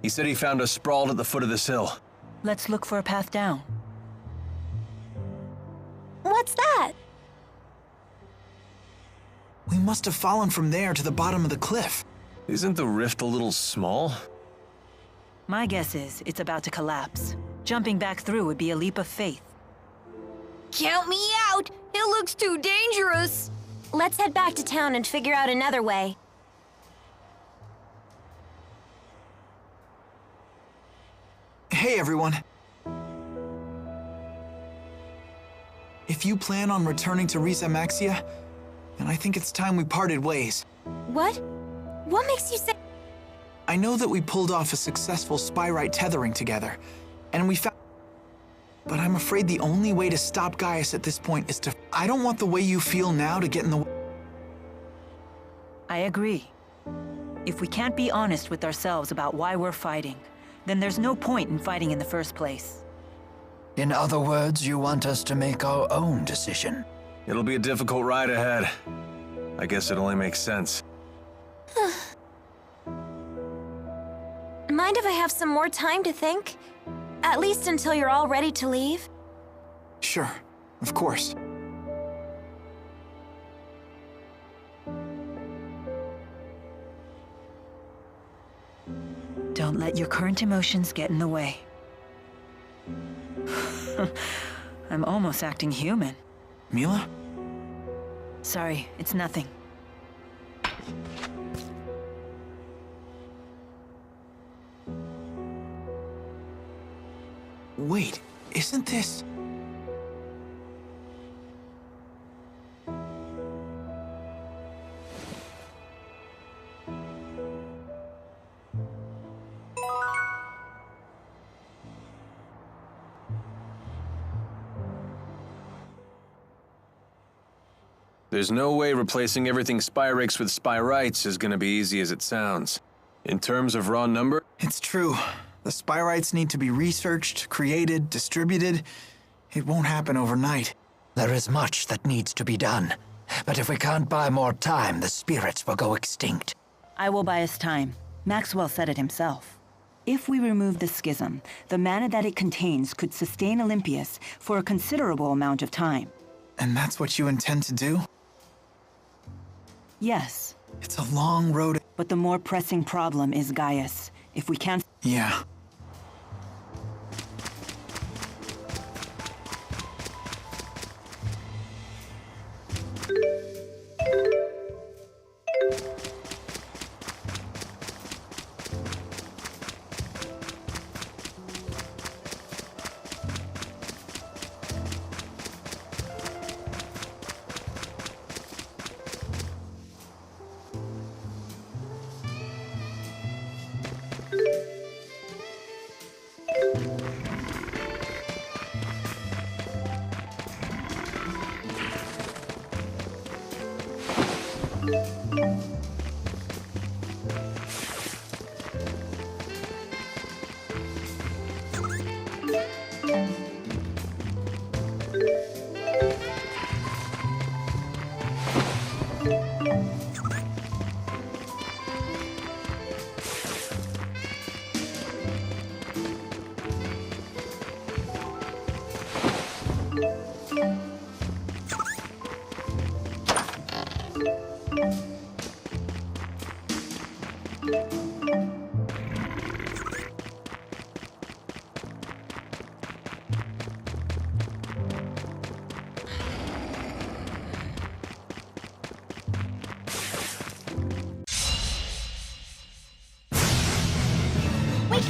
He said he found us sprawled at the foot of this hill. Let's look for a path down. What's that? We must have fallen from there to the bottom of the cliff. Isn't the rift a little small? My guess is it's about to collapse. Jumping back through would be a leap of faith. Count me out! It looks too dangerous! Let's head back to town and figure out another way. Hey, everyone. If you plan on returning to Rusalle, then I think it's time we parted ways. What? What makes you say... I know that we pulled off a successful spyrite tethering together, and we found... But I'm afraid the only way to stop Gaius at this point is to... I don't want the way you feel now to get in the way. I agree. If we can't be honest with ourselves about why we're fighting, then there's no point in fighting in the first place. In other words, you want us to make our own decision. It'll be a difficult ride ahead. I guess it only makes sense. Mind if I have some more time to think? At least until you're all ready to leave? Sure, of course. Don't let your current emotions get in the way. I'm almost acting human. Mila? Sorry, it's nothing. Wait, isn't this... There's no way replacing everything Spyrix with Spyrites is gonna be easy as it sounds. In terms of raw number... It's true. The Spyrites need to be researched, created, distributed. It won't happen overnight. There is much that needs to be done. But if we can't buy more time, the spirits will go extinct. I will buy us time. Maxwell said it himself. If we remove the schism, the mana that it contains could sustain Olympius for a considerable amount of time. And that's what you intend to do? Yes. It's a long road. But the more pressing problem is Gaius. If we can't... Yeah.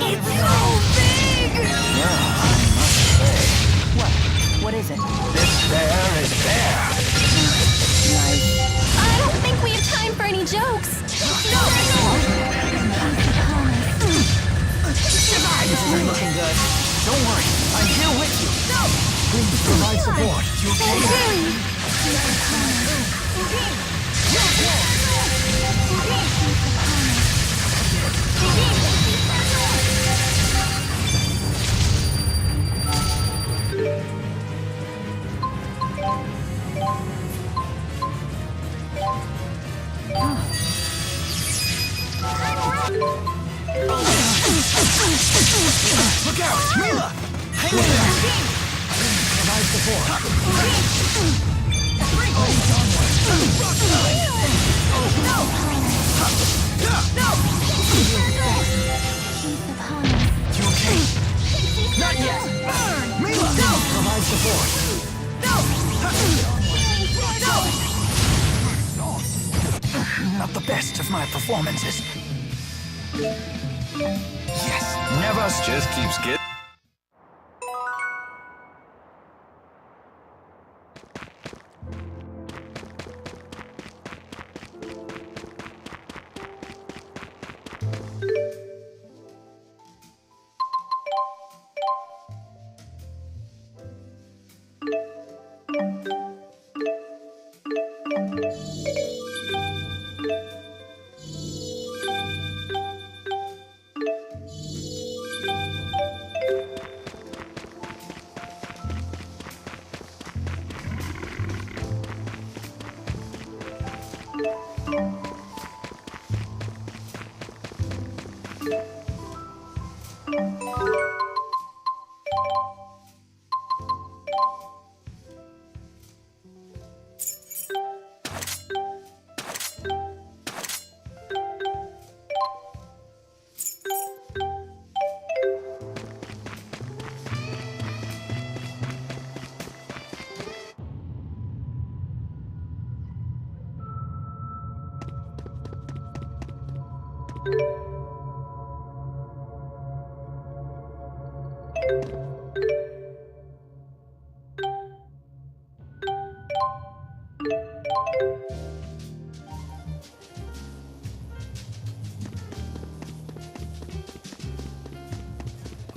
It's so big! Yeah, I must say. What is it? This bear is bear. I don't think we have time for any jokes. This isn't looking good. Don't worry, I'm here with you. Please provide support. You okay? Look out! Mila! Hang in there! Provide support. You okay? Not yet! Mila! Provide support. Not the best of my performances. Yes! Never Just keeps getting.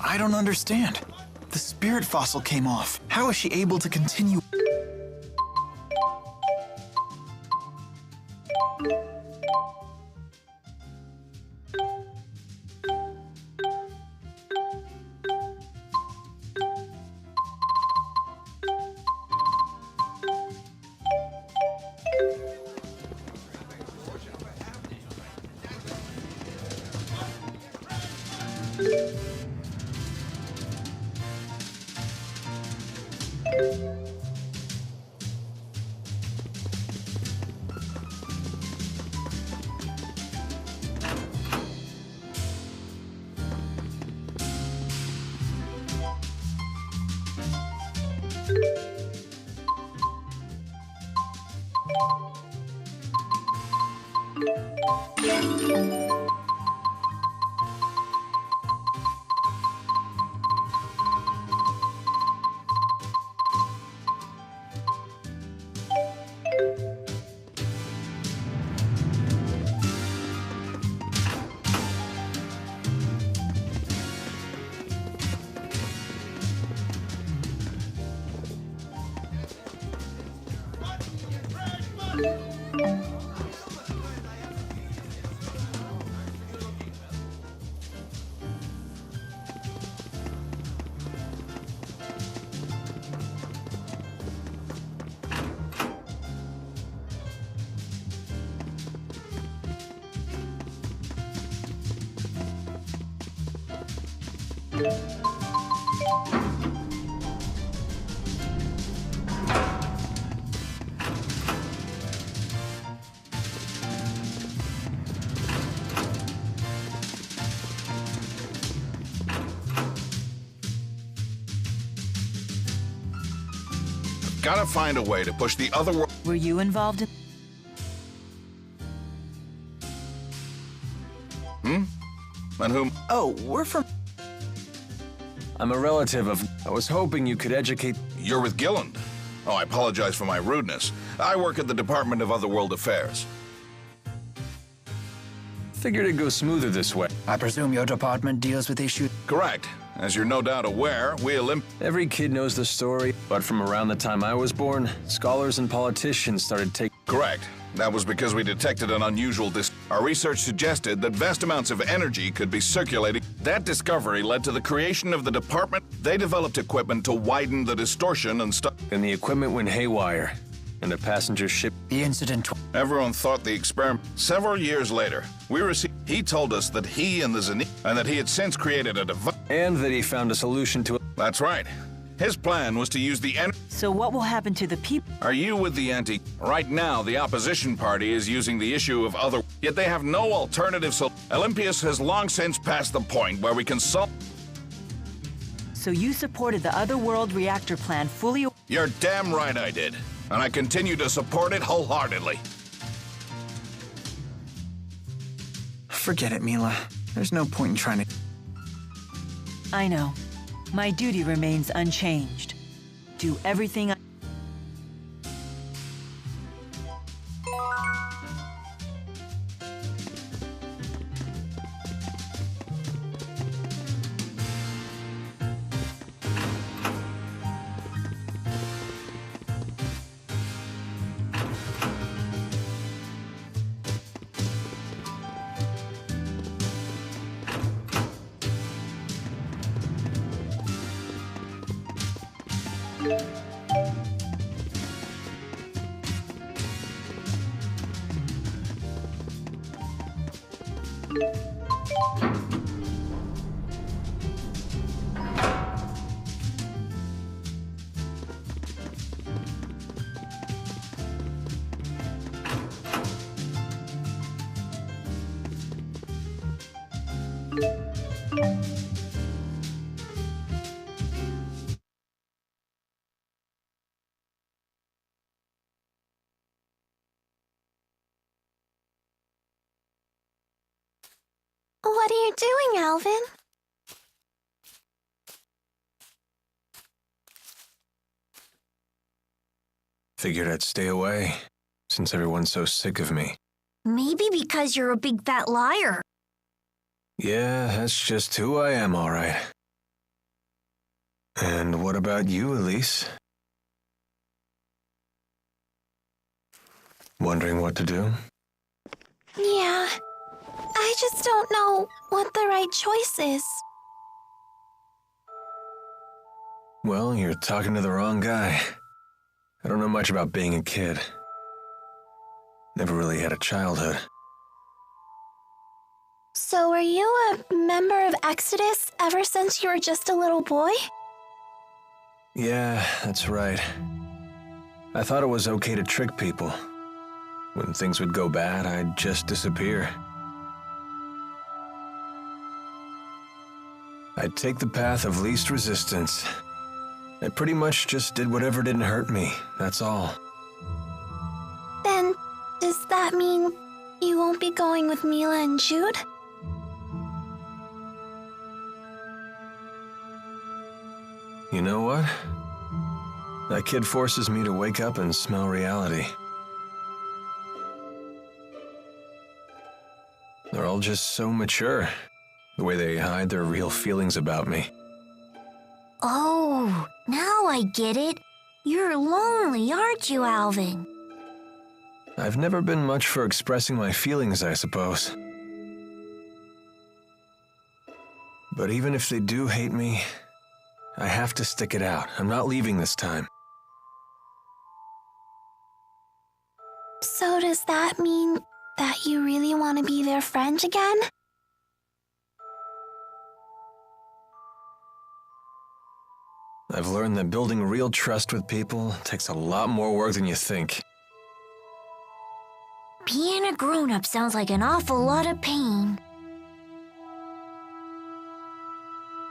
I don't understand. The spirit fossil came off. How is she able to continue? Gotta find a way to push the other world. Were you involved in... And whom? Oh, we're from... I'm a relative of. I was hoping you could educate. You're with Gilland. Oh, I apologize for my rudeness. I work at the Department of Otherworld Affairs. Figured it'd go smoother this way. I presume your department deals with issues. Correct. As you're no doubt aware, Every kid knows the story, but from around the time I was born, scholars and politicians started taking... Correct. That was because we detected an unusual Our research suggested that vast amounts of energy could be circulating. That discovery led to the creation of the department. They developed equipment to widen the distortion and stuff. And the equipment went haywire, and a passenger ship... The incident. Everyone thought the experiment. Several years later, he told us that he and the Zenith, and that he had since created a device. And that he found a solution to it. That's right. His plan was to use the So what will happen to the people? Are you with the anti? Right now, the opposition party is using the issue of other... Yet they have no alternative, so Olympius has long since passed the point where we can solve... So you supported the Otherworld reactor plan fully... You're damn right I did. And I continue to support it wholeheartedly. Forget it, Mila. There's no point in trying to... I know. My duty remains unchanged. Do everything I... What are you doing, Alvin? Figured I'd stay away, since everyone's so sick of me. Maybe because you're a big fat liar. Yeah, that's just who I am, all right. And what about you, Elise? Wondering what to do? Yeah. I just don't know what the right choice is. Well, you're talking to the wrong guy. I don't know much about being a kid. Never really had a childhood. So were you a member of Exodus ever since you were just a little boy? Yeah, that's right. I thought it was okay to trick people. When things would go bad, I'd just disappear. I'd take the path of least resistance. I pretty much just did whatever didn't hurt me, that's all. Then, does that mean you won't be going with Mila and Jude? You know what? That kid forces me to wake up and smell reality. They're all just so mature, the way they hide their real feelings about me. Oh, now I get it. You're lonely, aren't you, Alvin? I've never been much for expressing my feelings, I suppose. But even if they do hate me, I have to stick it out. I'm not leaving this time. So does that mean that you really want to be their friend again? I've learned that building real trust with people takes a lot more work than you think. Being a grown-up sounds like an awful lot of pain.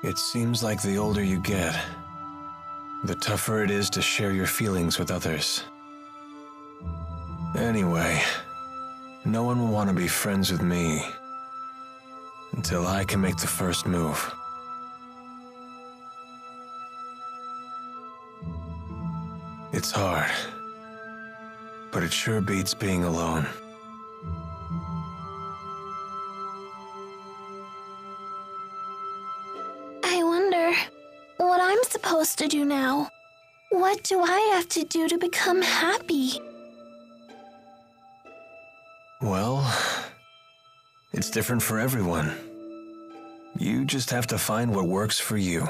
It seems like the older you get, the tougher it is to share your feelings with others. Anyway, no one will want to be friends with me until I can make the first move. It's hard, but it sure beats being alone. I wonder what I'm supposed to do now. What do I have to do to become happy? Well, it's different for everyone. You just have to find what works for you.